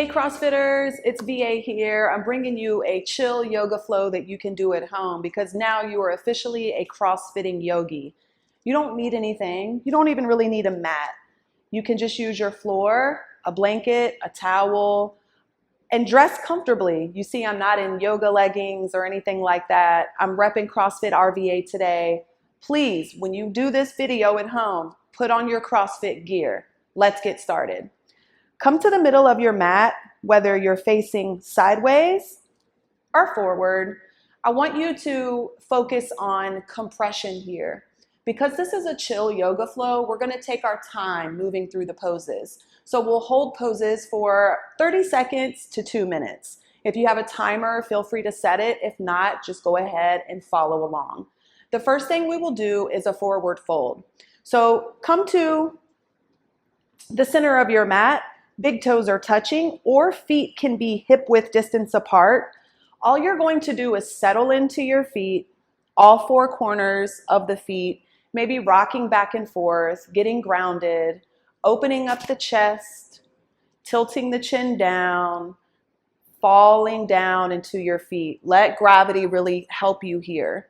CrossFitters, it's VA here. I'm bringing you a chill yoga flow that you can do at home because now you are officially a CrossFitting yogi. You don't need anything. You don't even really need a mat. You can just use your floor, a blanket, a towel, and dress comfortably. You see, I'm not in yoga leggings or anything like that. I'm repping CrossFit RVA today. Please, when you do this video at home, put on your CrossFit gear. Let's get started. Come to the middle of your mat, whether you're facing sideways or forward. I want you to focus on compression here. Because this is a chill yoga flow, we're going to take our time moving through the poses. So we'll hold poses for 30 seconds to 2 minutes. If you have a timer, feel free to set it. If not, just go ahead and follow along. The first thing we will do is a forward fold. So come to the center of your mat. Big toes are touching, or feet can be hip width distance apart. All you're going to do is settle into your feet, all four corners of the feet, maybe rocking back and forth, getting grounded, opening up the chest, tilting the chin down, falling down into your feet. Let gravity really help you here.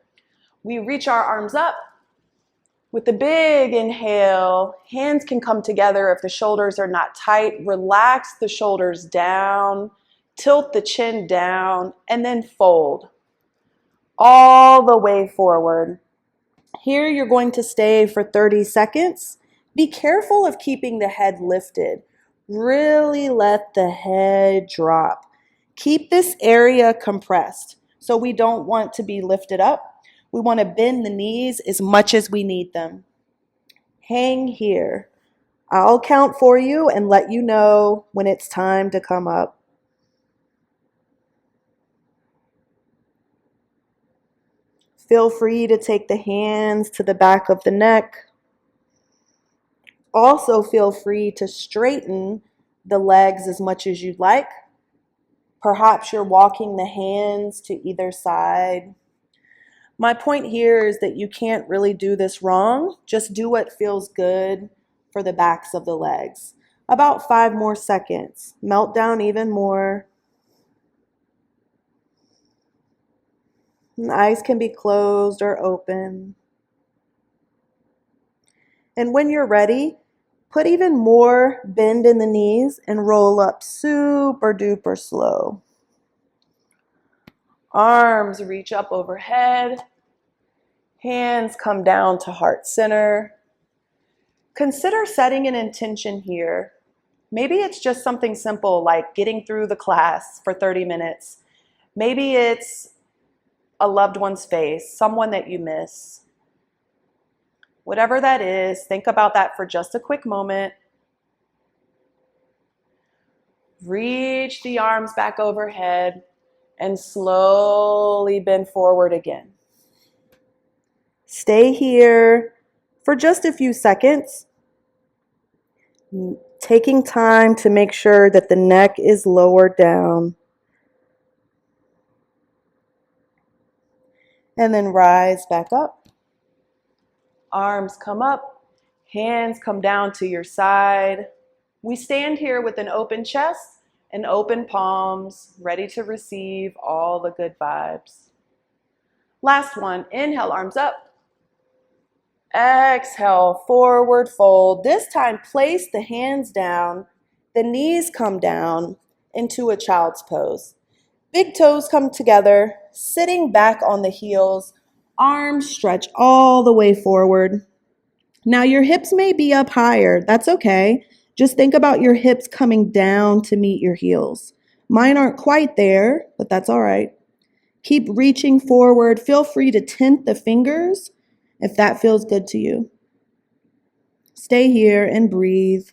We reach our arms up. With the big inhale, hands can come together if the shoulders are not tight. Relax the shoulders down, tilt the chin down, and then fold all the way forward. Here you're going to stay for 30 seconds. Be careful of keeping the head lifted. Really let the head drop. Keep this area compressed. So we don't want to be lifted up. We want to bend the knees as much as we need them. Hang here. I'll count for you and let you know when it's time to come up. Feel free to take the hands to the back of the neck. Also feel free to straighten the legs as much as you'd like. Perhaps you're walking the hands to either side. My point here is that you can't really do this wrong. Just do what feels good for the backs of the legs. About 5 more seconds. Melt down even more. And eyes can be closed or open. And when you're ready, put even more bend in the knees and roll up super duper slow. Arms reach up overhead. Hands come down to heart center. Consider setting an intention here. Maybe it's just something simple like getting through the class for 30 minutes. Maybe it's a loved one's face, someone that you miss. Whatever that is, think about that for just a quick moment. Reach the arms back overhead and slowly bend forward again. Stay here for just a few seconds, taking time to make sure that the neck is lowered down. And then rise back up. Arms come up, hands come down to your side. We stand here with an open chest and open palms, ready to receive all the good vibes. Last one, inhale, arms up. Exhale, forward fold. This time, place the hands down, the knees come down into a child's pose. Big toes come together, sitting back on the heels, arms stretch all the way forward. Now your hips may be up higher, that's okay. Just think about your hips coming down to meet your heels. Mine aren't quite there, but that's all right. Keep reaching forward. Feel free to tint the fingers if that feels good to you. Stay here and breathe.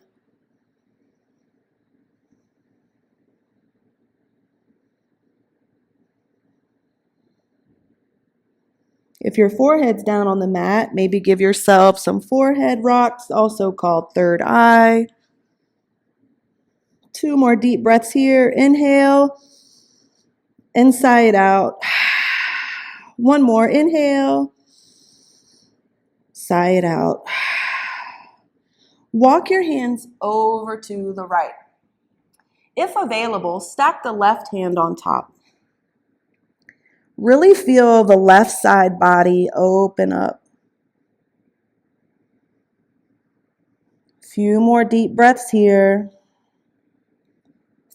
If your forehead's down on the mat, maybe give yourself some forehead rocks, also called third eye. 2 more deep breaths here. Inhale, inside out. 1 more, inhale, sigh it out. Walk your hands over to the right. If available, stack the left hand on top. Really feel the left side body open up. Few more deep breaths here.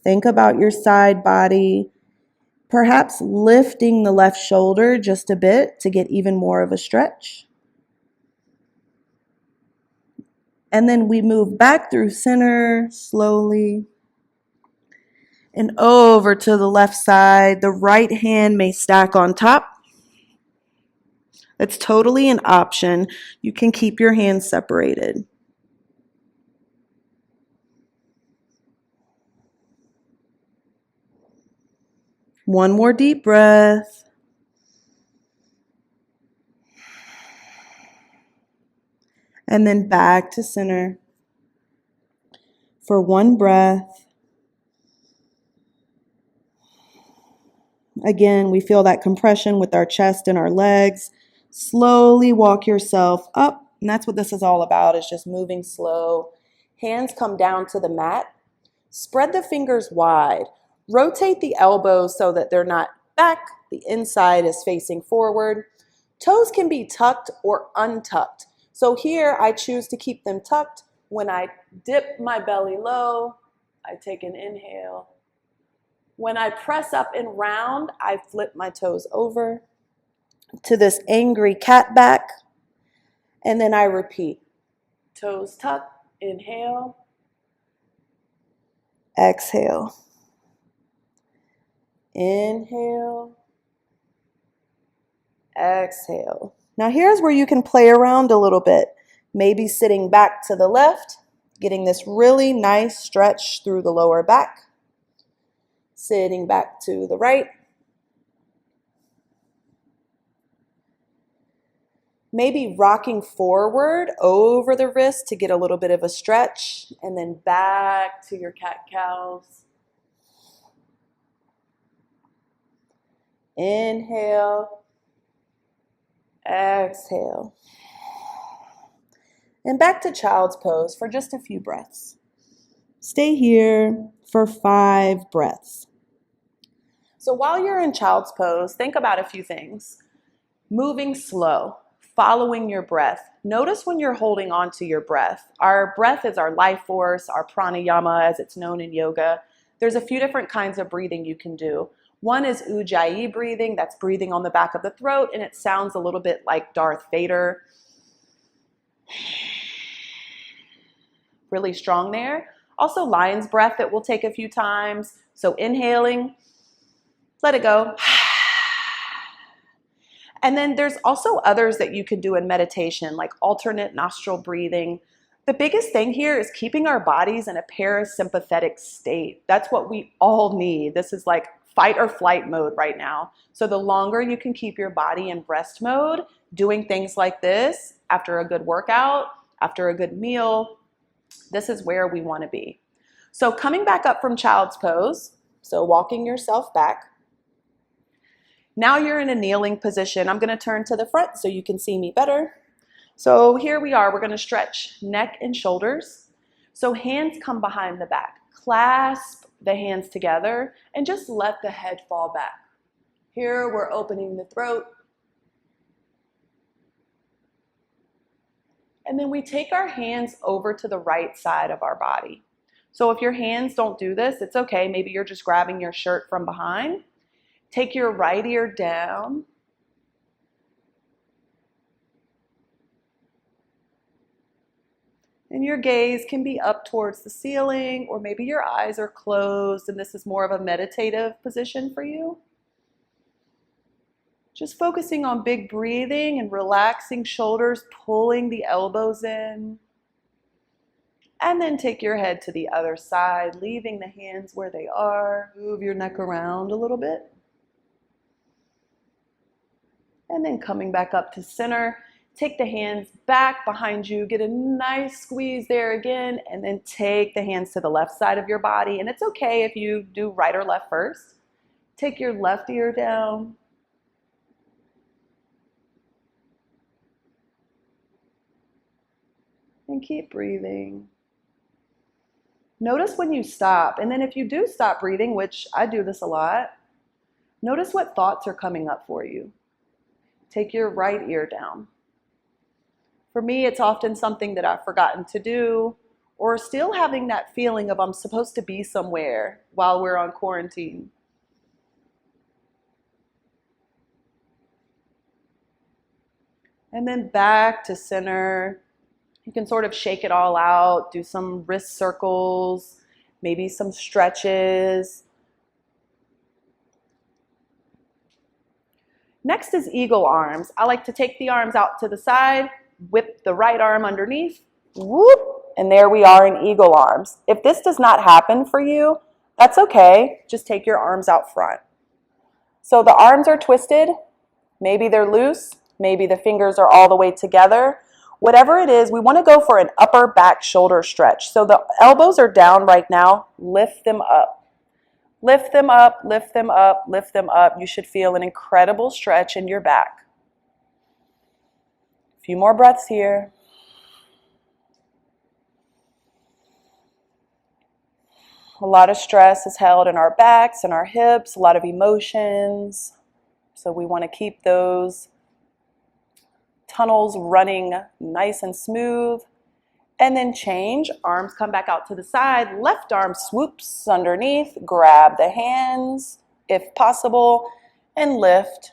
Think about your side body, perhaps lifting the left shoulder just a bit to get even more of a stretch. And then we move back through center slowly and over to the left side. The right hand may stack on top. It's totally an option. You can keep your hands separated. One more deep breath. And then back to center for one breath. Again, we feel that compression with our chest and our legs. Slowly walk yourself up. And that's what this is all about, is just moving slow. Hands come down to the mat. Spread the fingers wide. Rotate the elbows so that they're not back. The inside is facing forward. Toes can be tucked or untucked. So here I choose to keep them tucked. When I dip my belly low, I take an inhale. When I press up and round, I flip my toes over to this angry cat back. And then I repeat. Toes tucked, inhale, exhale. Inhale, exhale. Now here's where you can play around a little bit. Maybe sitting back to the left, getting this really nice stretch through the lower back. Sitting back to the right. Maybe rocking forward over the wrist to get a little bit of a stretch, and then back to your cat-cows. Inhale, exhale. And back to child's pose for just a few breaths. Stay here for 5 breaths. So while you're in child's pose, think about a few things. Moving slow, following your breath. Notice when you're holding on to your breath. Our breath is our life force, our pranayama as it's known in yoga. There's a few different kinds of breathing you can do. One is ujjayi breathing, that's breathing on the back of the throat, and it sounds a little bit like Darth Vader. Really strong there. Also lion's breath that we'll take a few times. So inhaling, let it go. And then there's also others that you can do in meditation, like alternate nostril breathing. The biggest thing here is keeping our bodies in a parasympathetic state. That's what we all need. This is like fight or flight mode right now. So the longer you can keep your body in rest mode, doing things like this after a good workout, after a good meal, this is where we want to be. So coming back up from child's pose, so walking yourself back. Now you're in a kneeling position. I'm going to turn to the front so you can see me better. So here we are. We're going to stretch neck and shoulders. So hands come behind the back. Clasp the hands together and just let the head fall back. Here we're opening the throat. And then we take our hands over to the right side of our body. So if your hands don't do this, it's okay. Maybe you're just grabbing your shirt from behind. Take your right ear down. And your gaze can be up towards the ceiling, or maybe your eyes are closed and this is more of a meditative position for you. Just focusing on big breathing and relaxing shoulders, pulling the elbows in. And then take your head to the other side, leaving the hands where they are. Move your neck around a little bit. And then coming back up to center. Take the hands back behind you, get a nice squeeze there again, and then take the hands to the left side of your body. And it's okay if you do right or left first. Take your left ear down. And keep breathing. Notice when you stop, and then if you do stop breathing, which I do this a lot, notice what thoughts are coming up for you. Take your right ear down. For me, it's often something that I've forgotten to do, or still having that feeling of I'm supposed to be somewhere while we're on quarantine. And then back to center. You can sort of shake it all out, do some wrist circles, maybe some stretches. Next is eagle arms. I like to take the arms out to the side, whip the right arm underneath, whoop, and there we are in eagle arms. If this does not happen for you, that's okay. Just take your arms out front. So the arms are twisted, maybe they're loose, maybe the fingers are all the way together. Whatever it is, we want to go for an upper back shoulder stretch. So the elbows are down right now, lift them up. Lift them up, lift them up, lift them up. You should feel an incredible stretch in your back. A few more breaths here. A lot of stress is held in our backs and our hips, a lot of emotions. So we want to keep those tunnels running nice and smooth. And then change, arms come back out to the side, left arm swoops underneath, grab the hands if possible, and lift.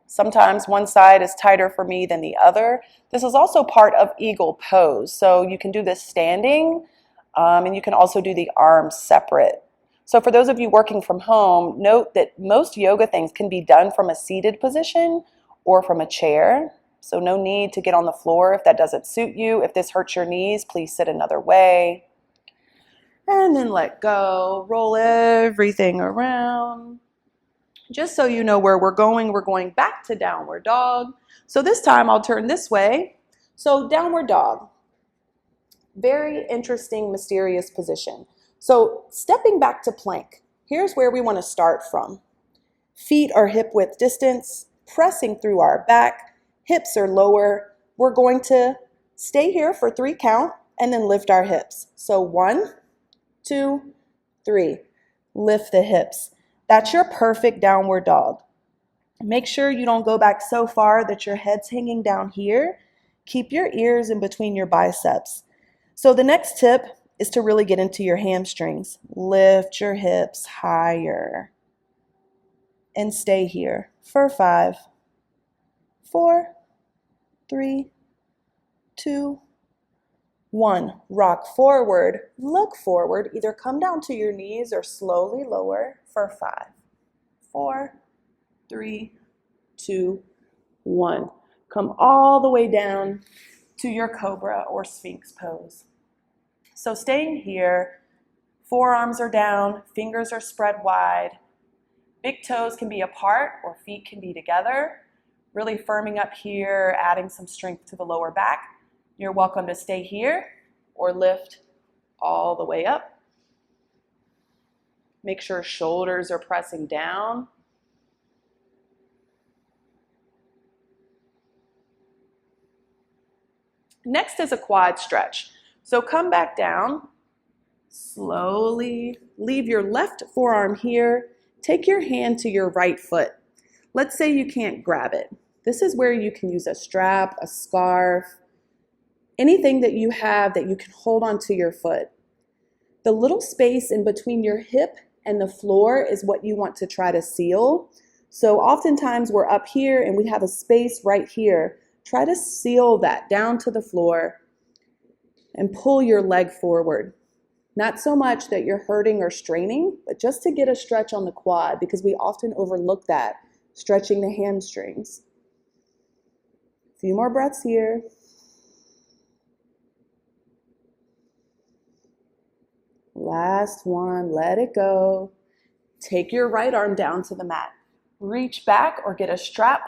Sometimes one side is tighter for me than the other. This is also part of eagle pose. So you can do this standing, and you can also do the arms separate. So for those of you working from home, note that most yoga things can be done from a seated position or from a chair. So no need to get on the floor if that doesn't suit you. If this hurts your knees, please sit another way. And then let go. Roll everything around. Just so you know where we're going back to downward dog. So this time I'll turn this way. So downward dog. Very interesting, mysterious position. So stepping back to plank. Here's where we want to start from. Feet are hip width distance, pressing through our back. Hips are lower. We're going to stay here for 3 count and then lift our hips. So 1, 2, 3. Lift the hips. That's your perfect downward dog. Make sure you don't go back so far that your head's hanging down here. Keep your ears in between your biceps. So the next tip is to really get into your hamstrings. Lift your hips higher and stay here for 5, 4, 3, 2, 1. Rock forward, look forward. Either come down to your knees or slowly lower for 5, 4, 3, 2, 1. Come all the way down to your cobra or sphinx pose. So staying here, forearms are down, fingers are spread wide. Big toes can be apart or feet can be together. Really firming up here, adding some strength to the lower back. You're welcome to stay here or lift all the way up. Make sure shoulders are pressing down. Next is a quad stretch. So come back down, slowly leave your left forearm here. Take your hand to your right foot. Let's say you can't grab it. This is where you can use a strap, a scarf, anything that you have that you can hold onto your foot. The little space in between your hip and the floor is what you want to try to seal. So oftentimes we're up here and we have a space right here. Try to seal that down to the floor and pull your leg forward. Not so much that you're hurting or straining, but just to get a stretch on the quad, because we often overlook that, stretching the hamstrings. A few more breaths here. Last one, let it go. Take your right arm down to the mat. Reach back or get a strap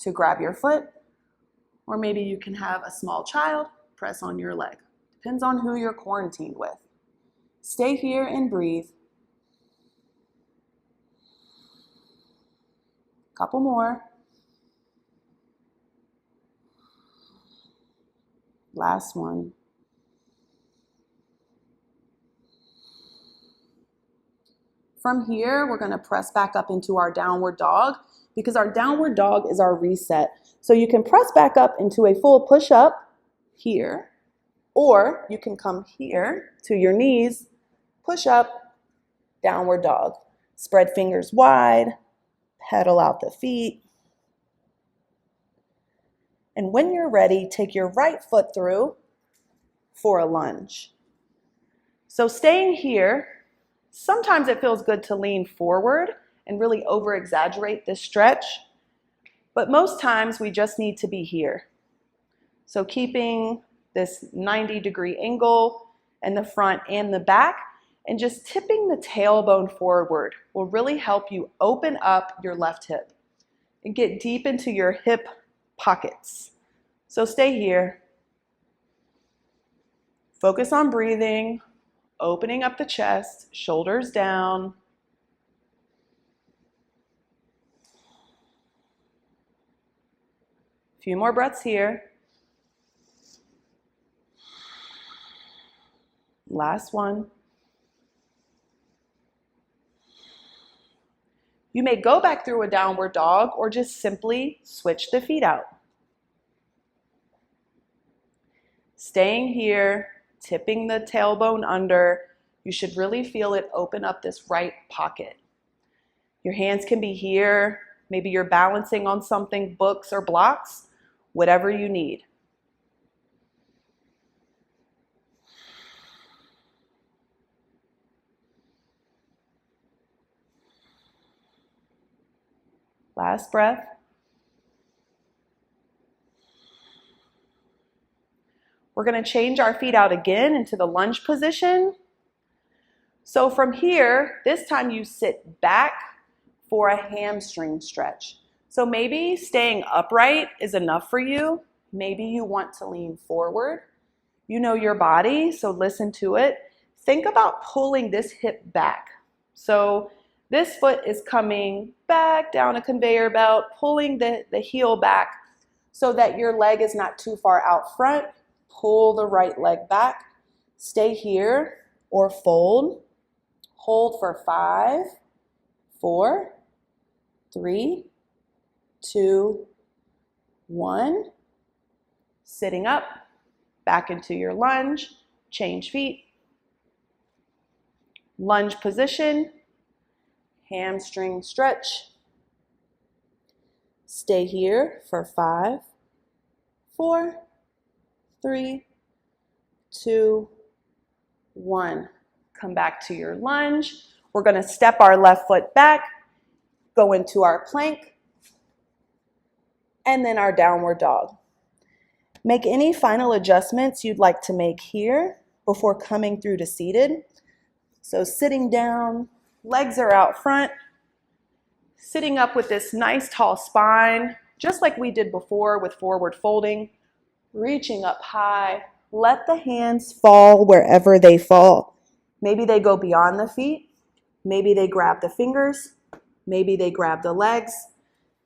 to grab your foot, or maybe you can have a small child press on your leg. Depends on who you're quarantined with. Stay here and breathe. Couple more. Last one. From here, we're gonna press back up into our downward dog because our downward dog is our reset. So you can press back up into a full push-up here, or you can come here to your knees, push up, downward dog. Spread fingers wide, pedal out the feet. And when you're ready, take your right foot through for a lunge. So staying here, sometimes it feels good to lean forward and really over-exaggerate this stretch, but most times we just need to be here. So keeping this 90-degree angle in the front and the back, and just tipping the tailbone forward will really help you open up your left hip and get deep into your hip pockets. So stay here. Focus on breathing, opening up the chest, shoulders down. A few more breaths here. Last one. You may go back through a downward dog or just simply switch the feet out. Staying here, tipping the tailbone under, you should really feel it open up this right pocket. Your hands can be here, maybe you're balancing on something, books or blocks, whatever you need. Last breath. We're going to change our feet out again into the lunge position. So from here, this time you sit back for a hamstring stretch. So maybe staying upright is enough for you. Maybe you want to lean forward. You know your body, so listen to it. Think about pulling this hip back. So this foot is coming back down a conveyor belt, pulling the heel back so that your leg is not too far out front. Pull the right leg back. Stay here or fold. Hold for 5, 4, 3, 2, 1. Sitting up, back into your lunge. Change feet. Lunge position. Hamstring stretch. Stay here for 5, 4, 3, 2, 1. Come back to your lunge. We're going to step our left foot back, go into our plank, and then our downward dog. Make any final adjustments you'd like to make here before coming through to seated. So sitting down, legs are out front, sitting up with this nice tall spine, just like we did before with forward folding, reaching up high. Let the hands fall wherever they fall. Maybe they go beyond the feet, maybe they grab the fingers, maybe they grab the legs,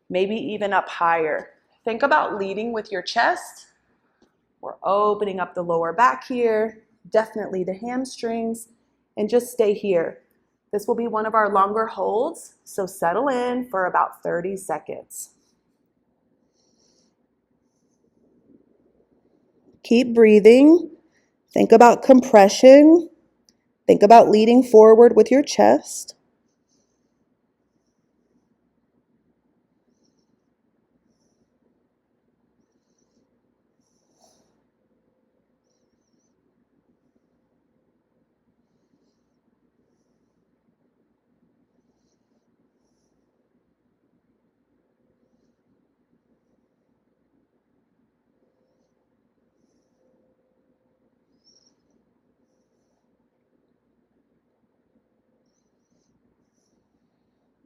maybe even up higher. Think about leading with your chest. We're opening up the lower back here, definitely the hamstrings, and just stay here. This will be one of our longer holds, so settle in for about 30 seconds. Keep breathing. Think about compression. Think about leading forward with your chest.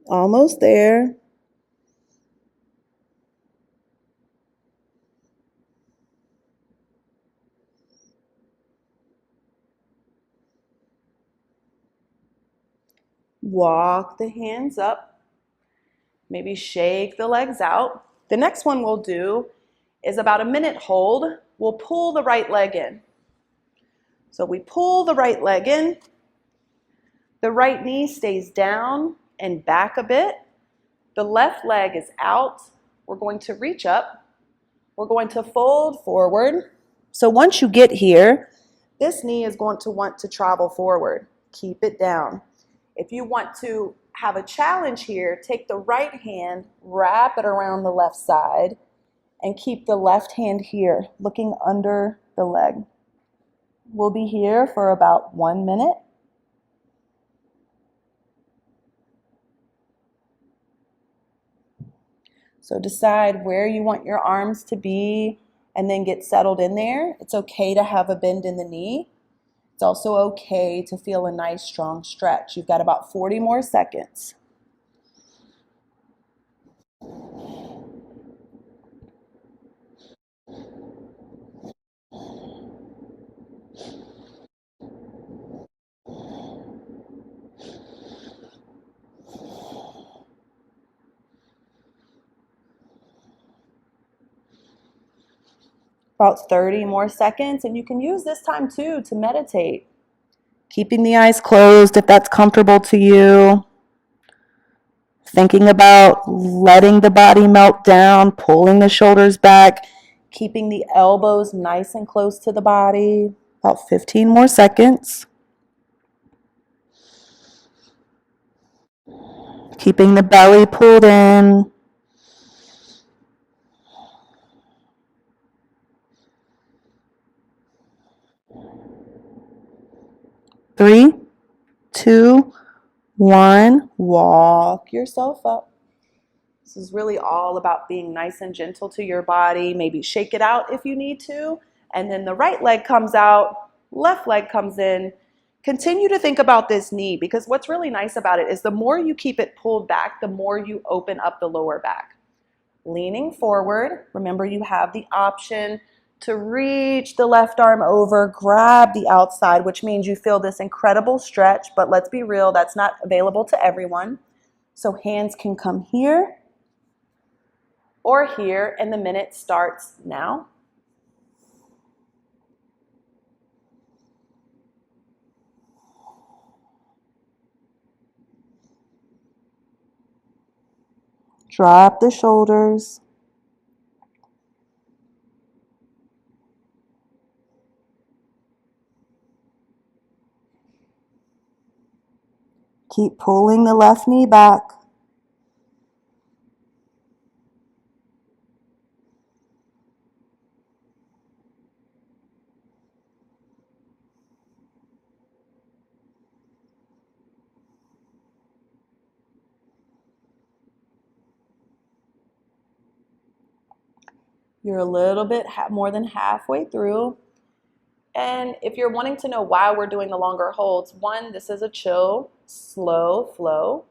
Almost there. Walk the hands up. Maybe shake the legs out. The next one we'll do is about a minute hold. We'll pull the right leg in. So we pull the right leg in. The right knee stays down and back a bit. The left leg is out. We're going to reach up. We're going to fold forward. So once you get here, this knee is going to want to travel forward. Keep it down. If you want to have a challenge here, take the right hand, wrap it around the left side, and keep the left hand here, looking under the leg. We'll be here for about 1 minute. So decide where you want your arms to be and then get settled in there. It's okay to have a bend in the knee. It's also okay to feel a nice strong stretch. You've got about 40 more seconds. About 30 more seconds, and you can use this time too to meditate. Keeping the eyes closed if that's comfortable to you. Thinking about letting the body melt down, pulling the shoulders back, keeping the elbows nice and close to the body. About 15 more seconds. Keeping the belly pulled in. 3, 2, 1. Walk yourself up. This is really all about being nice and gentle to your body. Maybe shake it out if you need to. And then the right leg comes out, left leg comes in. Continue to think about this knee, because what's really nice about it is the more you keep it pulled back, the more you open up the lower back. Leaning forward, remember you have the option to reach the left arm over, grab the outside, which means you feel this incredible stretch, but let's be real, that's not available to everyone. So hands can come here or here, and the minute starts now. Drop the shoulders. Keep pulling the left knee back. You're a little bit more than halfway through. And if you're wanting to know why we're doing the longer holds, one, this is a chill, slow flow.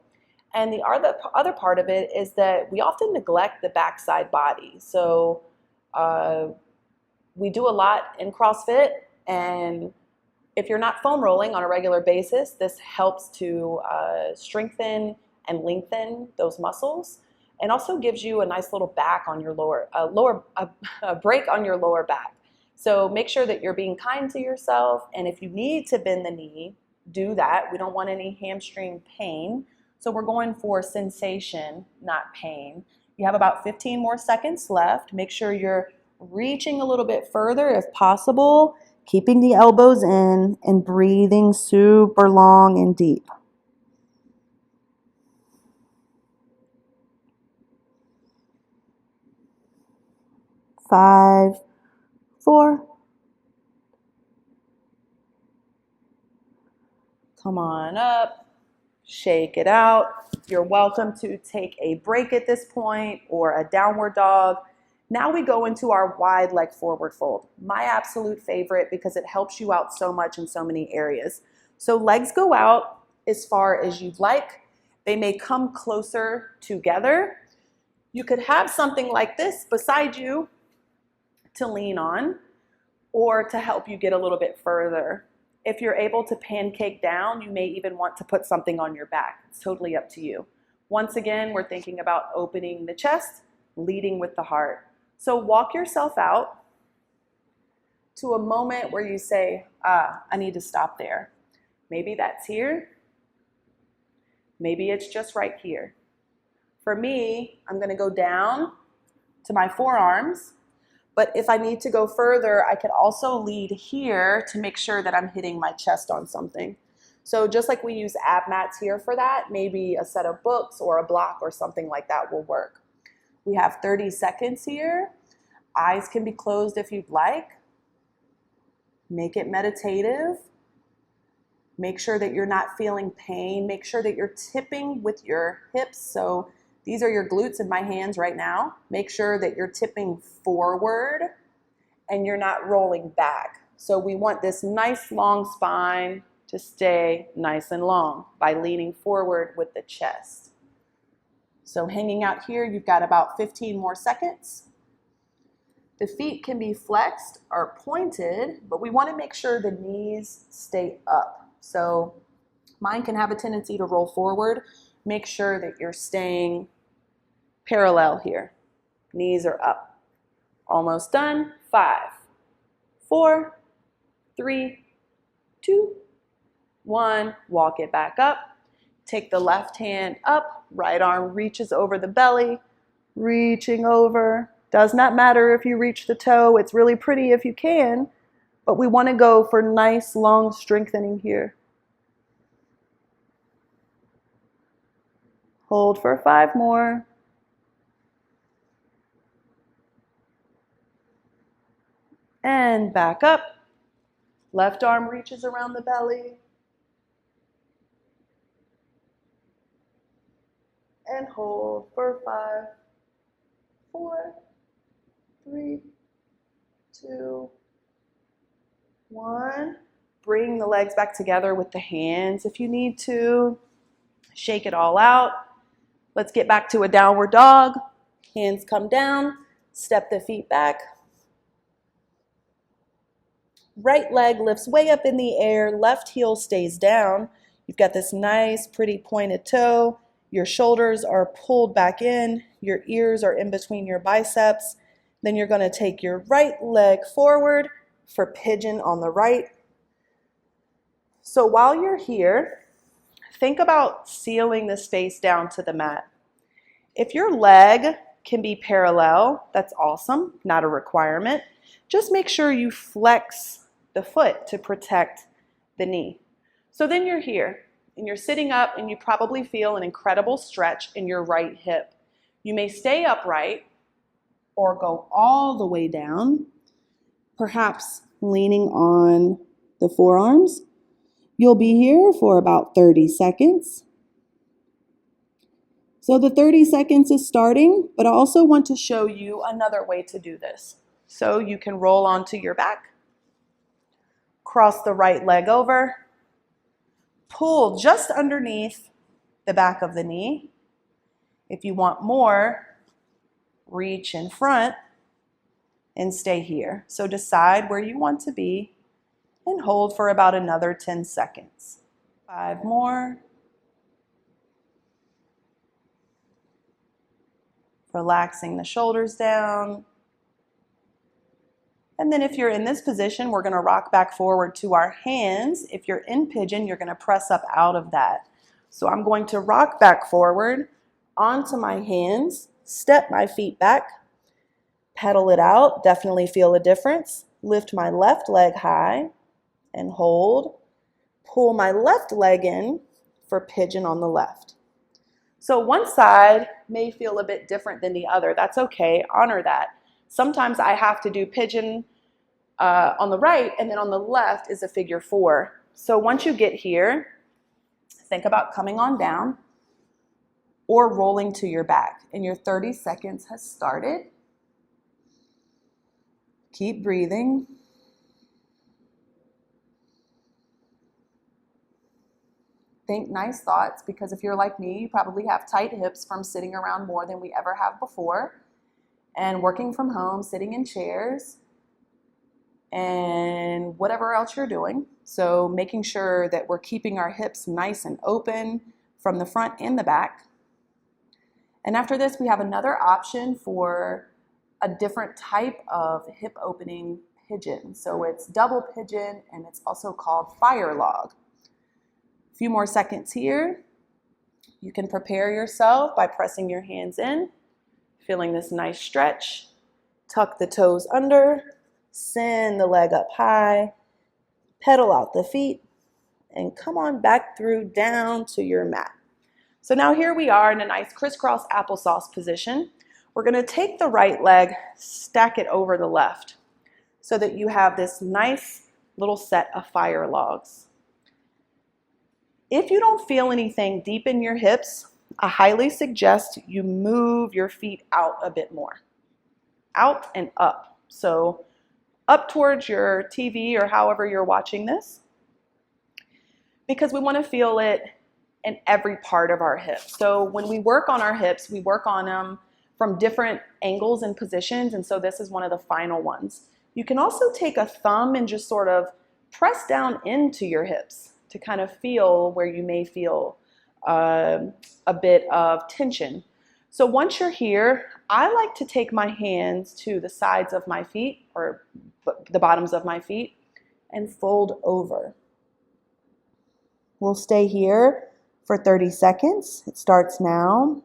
And the other part of it is that we often neglect the backside body. So we do a lot in CrossFit, and if you're not foam rolling on a regular basis, this helps to strengthen and lengthen those muscles, and also gives you a nice little back on your a break on your lower back. So make sure that you're being kind to yourself, and if you need to bend the knee, do that. We don't want any hamstring pain, so we're going for sensation, not pain. You have about 15 more seconds left. Make sure you're reaching a little bit further if possible, keeping the elbows in and breathing super long and deep. 5, 4. Come on up, shake it out. You're welcome to take a break at this point or a downward dog. Now we go into our wide leg forward fold. My absolute favorite, because it helps you out so much in so many areas. So legs go out as far as you'd like. They may come closer together. You could have something like this beside you to lean on, or to help you get a little bit further. If you're able to pancake down, you may even want to put something on your back. It's totally up to you. Once again, we're thinking about opening the chest, leading with the heart. So walk yourself out to a moment where you say, I need to stop there. Maybe that's here. Maybe it's just right here. For me, I'm gonna go down to my forearms, but if I need to go further, I could also lead here to make sure that I'm hitting my chest on something. So just like we use ab mats here for that, maybe a set of books or a block or something like that will work. We have 30 seconds here. Eyes can be closed if you'd like. Make it meditative. Make sure that you're not feeling pain. Make sure that you're tipping with your hips. So these are your glutes in my hands right now. Make sure that you're tipping forward and you're not rolling back. So we want this nice long spine to stay nice and long by leaning forward with the chest. So hanging out here, you've got about 15 more seconds. The feet can be flexed or pointed, but we want to make sure the knees stay up. So mine can have a tendency to roll forward. Make sure that you're staying parallel here. Knees are up. Almost done. 5, 4, 3, 2, 1. Walk it back up. Take the left hand up. Right arm reaches over the belly. Reaching over. Does not matter if you reach the toe. It's really pretty if you can, but we want to go for nice long strengthening here. Hold for 5 more. And back up. Left arm reaches around the belly. And hold for 5, 4, 3, 2, 1. Bring the legs back together with the hands if you need to. Shake it all out. Let's get back to a downward dog. Hands come down. Step the feet back. Right leg lifts way up in the air. Left heel stays down. You've got this nice, pretty pointed toe. Your shoulders are pulled back in. Your ears are in between your biceps. Then you're going to take your right leg forward for pigeon on the right. So while you're here, think about sealing the space down to the mat. If your leg can be parallel, that's awesome, not a requirement. Just make sure you flex the foot to protect the knee. So then you're here and you're sitting up and you probably feel an incredible stretch in your right hip. You may stay upright or go all the way down, perhaps leaning on the forearms. You'll be here for about 30 seconds. So the 30 seconds is starting, but I also want to show you another way to do this. So you can roll onto your back, cross the right leg over, pull just underneath the back of the knee. If you want more, reach in front and stay here. So decide where you want to be and hold for about another 10 seconds. 5 more. Relaxing the shoulders down. And then if you're in this position, we're going to rock back forward to our hands. If you're in pigeon, you're going to press up out of that. So I'm going to rock back forward onto my hands, step my feet back, pedal it out, definitely feel a difference. Lift my left leg high and hold. Pull my left leg in for pigeon on the left. So one side may feel a bit different than the other. That's okay, honor that. Sometimes I have to do pigeon on the right, and then on the left is a figure 4. So once you get here, think about coming on down or rolling to your back. And your 30 seconds has started. Keep breathing. Think nice thoughts, because if you're like me, you probably have tight hips from sitting around more than we ever have before, and working from home, sitting in chairs, and whatever else you're doing. So making sure that we're keeping our hips nice and open from the front and the back. And after this, we have another option for a different type of hip opening pigeon. So it's double pigeon, and it's also called fire log. A few more seconds here. You can prepare yourself by pressing your hands in, feeling this nice stretch. Tuck the toes under, send the leg up high, pedal out the feet, and come on back through down to your mat. So now here we are in a nice crisscross applesauce position. We're going to take the right leg, stack it over the left so that you have this nice little set of fire logs. If you don't feel anything deep in your hips, I highly suggest you move your feet out a bit more. Out and up. So up towards your TV or however you're watching this, because we want to feel it in every part of our hips. So when we work on our hips, we work on them from different angles and positions, and so this is one of the final ones. You can also take a thumb and just sort of press down into your hips to kind of feel where you may feel a bit of tension. So once you're here, I like to take my hands to the sides of my feet or the bottoms of my feet and fold over. We'll stay here for 30 seconds. It starts now.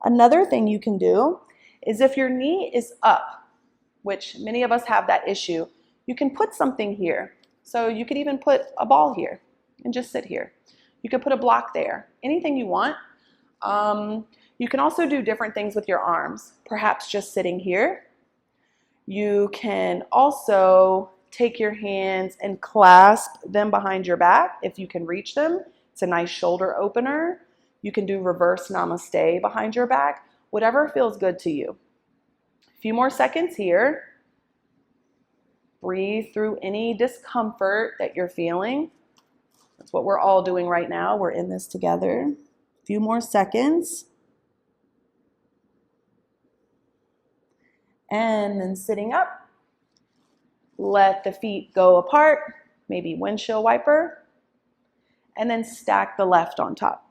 Another thing you can do is if your knee is up, which many of us have that issue, you can put something here. So you could even put a ball here and just sit here. You could put a block there, anything you want. You can also do different things with your arms, perhaps just sitting here. You can also take your hands and clasp them behind your back if you can reach them. It's a nice shoulder opener. You can do reverse namaste behind your back, whatever feels good to you. A few more seconds here. Breathe through any discomfort that you're feeling. That's what we're all doing right now. We're in this together. A few more seconds. And then sitting up, let the feet go apart, maybe windshield wiper, and then stack the left on top.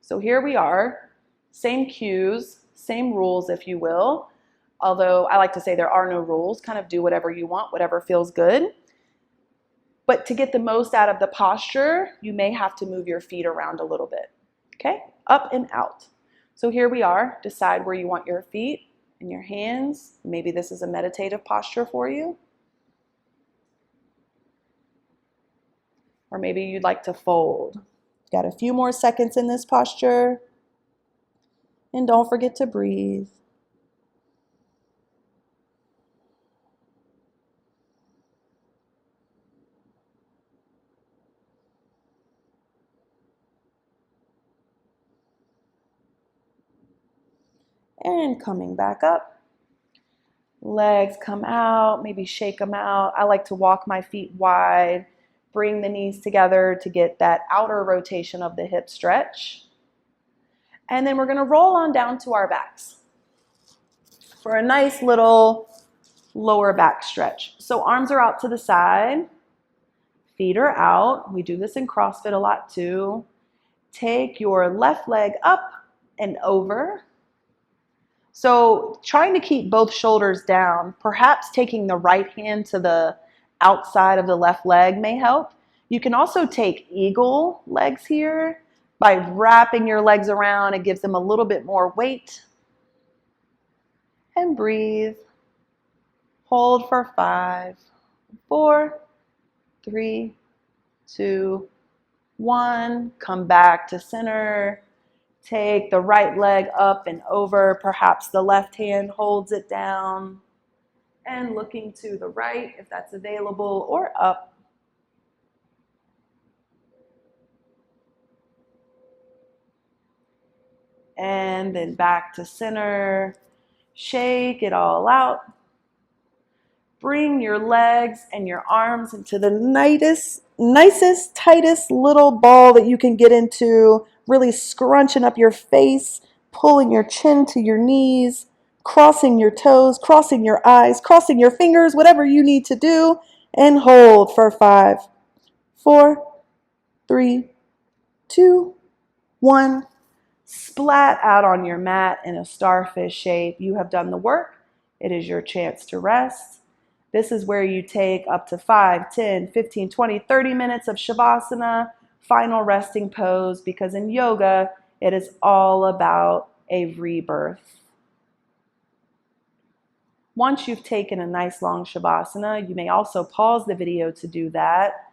So here we are, same cues, same rules if you will, although I like to say there are no rules, kind of do whatever you want, whatever feels good. But to get the most out of the posture, you may have to move your feet around a little bit, okay? Up and out. So here we are, decide where you want your feet and your hands. Maybe this is a meditative posture for you. Or maybe you'd like to fold. Got a few more seconds in this posture. And don't forget to breathe. And coming back up. Legs come out, maybe shake them out. I like to walk my feet wide, bring the knees together to get that outer rotation of the hip stretch. And then we're going to roll on down to our backs for a nice little lower back stretch. So arms are out to the side, feet are out. We do this in CrossFit a lot too. Take your left leg up and over. So trying to keep both shoulders down, perhaps taking the right hand to the outside of the left leg may help. You can also take eagle legs here by wrapping your legs around. It gives them a little bit more weight. And breathe. Hold for 5, 4, 3, 2, 1. Come back to center. Take the right leg up and over. Perhaps the left hand holds it down. And looking to the right if that's available, or up. And then back to center. Shake it all out. Bring your legs and your arms into the nicest, tightest little ball that you can get into. Really scrunching up your face, pulling your chin to your knees, crossing your toes, crossing your eyes, crossing your fingers, whatever you need to do. And hold for 5, 4, 3, 2, 1. Splat out on your mat in a starfish shape. You have done the work. It is your chance to rest. This is where you take up to 5, 10, 15, 20, 30 minutes of Shavasana, final resting pose, because in yoga, it is all about a rebirth. Once you've taken a nice long Shavasana, you may also pause the video to do that.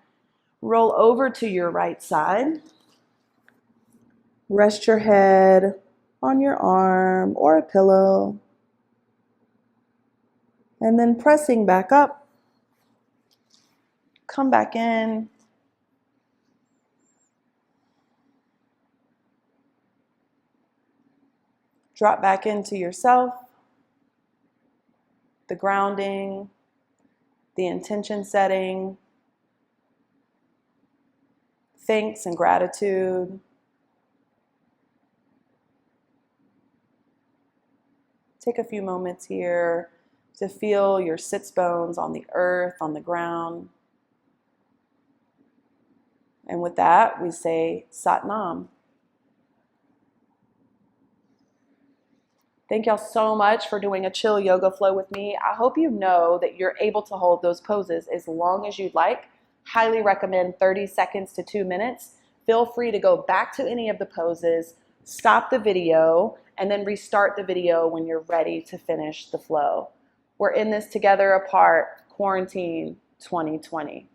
Roll over to your right side. Rest your head on your arm or a pillow. And then pressing back up, come back in. Drop back into yourself, the grounding, the intention setting, thanks and gratitude. Take a few moments here to feel your sits bones on the earth, on the ground. And with that, we say Sat Nam. Thank y'all so much for doing a chill yoga flow with me. I hope you know that you're able to hold those poses as long as you'd like. Highly recommend 30 seconds to 2 minutes. Feel free to go back to any of the poses, stop the video, and then restart the video when you're ready to finish the flow. We're in this together apart, quarantine 2020.